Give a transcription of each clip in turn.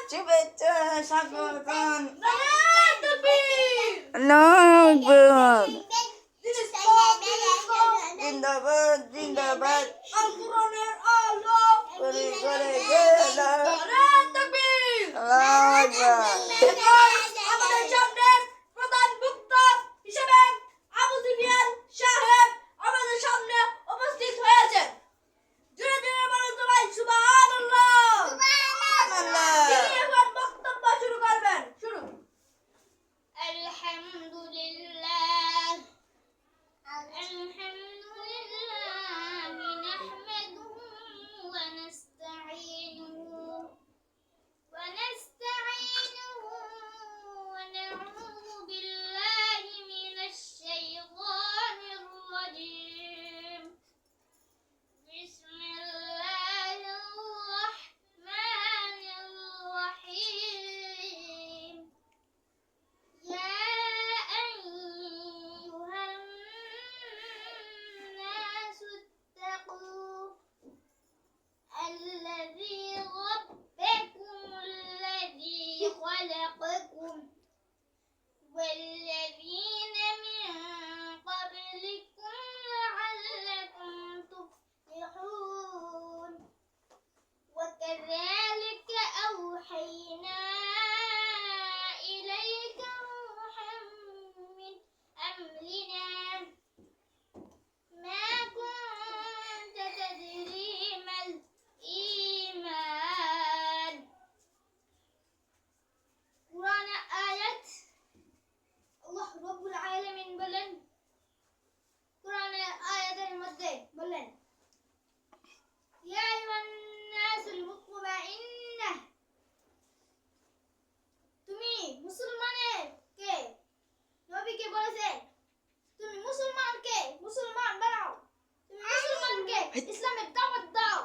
শুভেচ্ছা স্বাগতম। জিন্দাবাদ জিন্দাবাদ। করে করে গেল। আমাদের সামনে প্রধান বক্তা হিসেবে আবু সুফিয়ান সাহেব আমাদের সামনে উপস্থিত হয়েছে। জোরে জোরে বলুন সবাই সুবহানাল্লাহ। তিনি এখন বক্তব্য শুরু করবেন। শুরু। আলহামদুলিল্লাহ নাহমাদুহু ওয়া নাস্তাঈনুহু ونعوذ بالله من الشيطان الرجيم بسم الله الرحمن الرحيم يا أيها الناس اتقوا الذي ربكم الذي خلقكم والذين من قبلكم لعلكم تفلحون وكذلك أوحينا إليك روحا من أمرنا ما كنت تدري ما الإيمان قرآن آيات আল্লাহ রব্বুল আলামিন বলেন কোরআনের আয়াতের মধ্যে বলেন ইয়া আইয়ুহান নাসুল মুতমাইন্নাহ তুমি মুসলমানের কে নবীকে বলেছে তুমি মুসলমানকে মুসলমান বানাও তুমি মুসলমানকে ইসলামের দাওয়াত দাও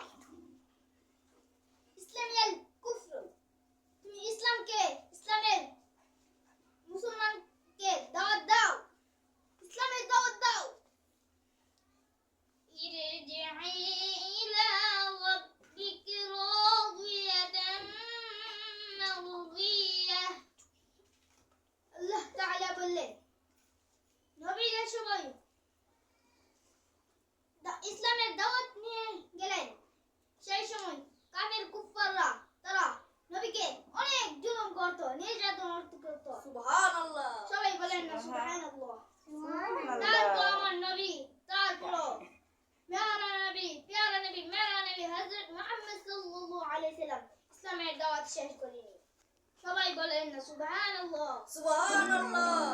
ইসলামিয়াল কুফর তুমি ইসলামকে ইসলামের মুসলমানকে দাওয়াত দাও ইসলামের দাওয়াত দাও ইরজি'i ইলা রাব্বিকি রাদিয়াতান মারদিয়াহ আল্লাহ তাআলা বললেন নবীর সময় ইসলামের দাওয়াত নিয়ে গেলেন সেই সময় কাফের কুফাররা তারা নবীকে অনেক জুলুম করত নির্যাতন করত সুবহানাল্লাহ। সবাই বলেন না সুবহানাল্লাহ। তারপর আমার নবী তারপর প্যারা নবী হযরত মুহাম্মদ সাল্লাল্লাহু আলাইহি সাল্লাম ইসলামের দাওয়াত শেষ করেনি। সবাই বলেন না সুবহানাল্লাহ। সুবহানাল্লাহ।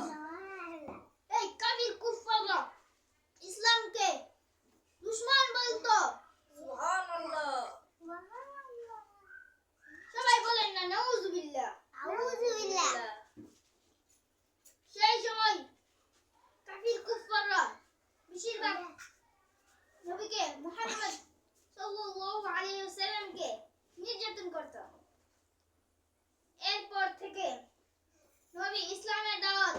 এই কাফির কুফাররা ইসলামকে দুশমন বলতো। সুবহানাল্লাহ। সবাই বলেন না নাউযুবিল্লাহ। আউযুবিল্লাহ। সেই সময় কাফির কুফাররা বেশিরভাগ নবীকে মুহাম্মদ সাল্লাল্লাহু আলাইহি ওয়াসাল্লামকে নির্যাতন করত। এরপর থেকে নবী ইসলামের দাওয়াত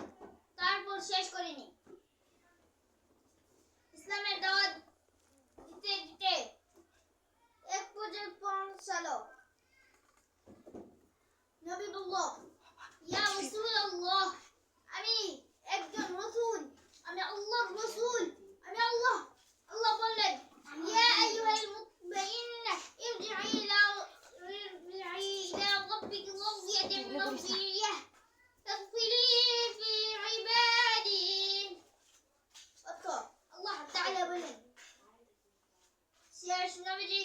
তারপর শেষ করেনি। ইসলামের দাওয়াত দিতে দিতে এক পর্যায়ে পৌঁছালো। নবী বলল ইয়া রাসূলুল্লাহ আমি একজন রাসূল আমি আল্লাহর রাসূল আমি আল্লাহ বললেন ইয়া আইয়ুহাল মুতমাইন্না ইরজি'i ইলা রাব্বিকি রাদিয়াতান মারদিয়াহ তাগফিলি ফি ইবাদি আল্লাহ তাআলা বলেন শেষ নবীজি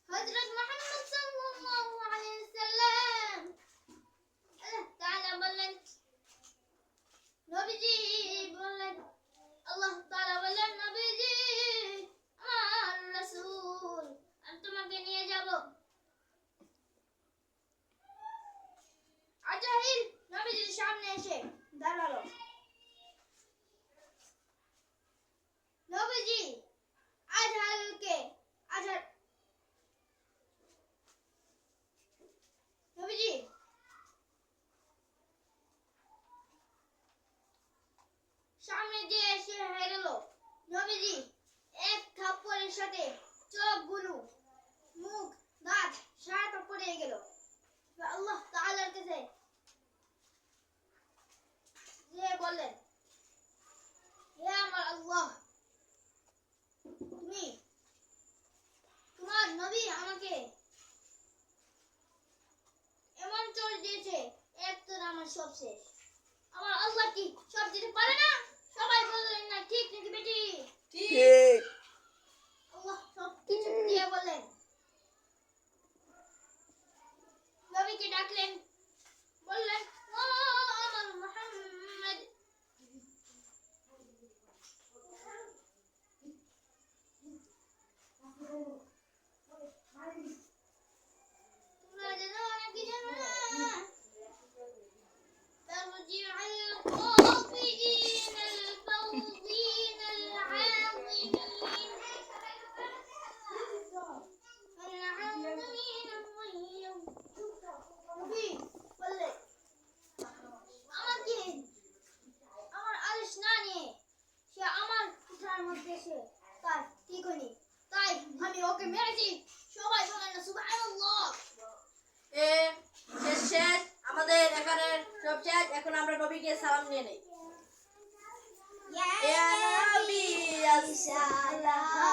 হযরত মুহাম্মদ সাল্লাল্লাহু আলাইহি সাল্লাম আল্লাহ তাআলা বলেন নবীজি বলেন আল্লাহ তাআলা বলেন নবীজি আমার রাসূল আমি তোমাকে নিয়ে যাব। আজরাইল নবীজির সামনে এসে দাঁড়ালো। নবীজি নবীজি সামনে যে এসে হেরলো নবীজি এক থাপ্পড়ের সাথে চোখগুলো মুখ দাঁত সারা পড়ে গেল। আমাকে এমন চোর দিয়েছে, এক তো আমার সব শেষ। আমার আল্লাহ কি সব দিতে পারে না? সবাই বললেন না ঠিক নাকি বেটি? ঠিক। আল্লাহ সব কিছু দিয়ে বলেন। নবীকে ডাকলেন, বললেন ও আমার মুহাম্মদ, তোমরা যেন অনেক জানো না ترجع الخاطئين الفوضين العاظمين العاظمين الغيظ নবী বললে আমাকে আমার আলিশ না নিয়ে সে আমার পিঠার মধ্যে সে তাই ঠিক হয়নি, তাই আমি ওকে মেরেছি। সবাই বলেন না সুবহানাল্লাহ। শেষ আমাদের এখানে সব শেষ। এখন আমরা নবীকে সালাম নিয়ে নেই। ইয়া নবী আসসালাম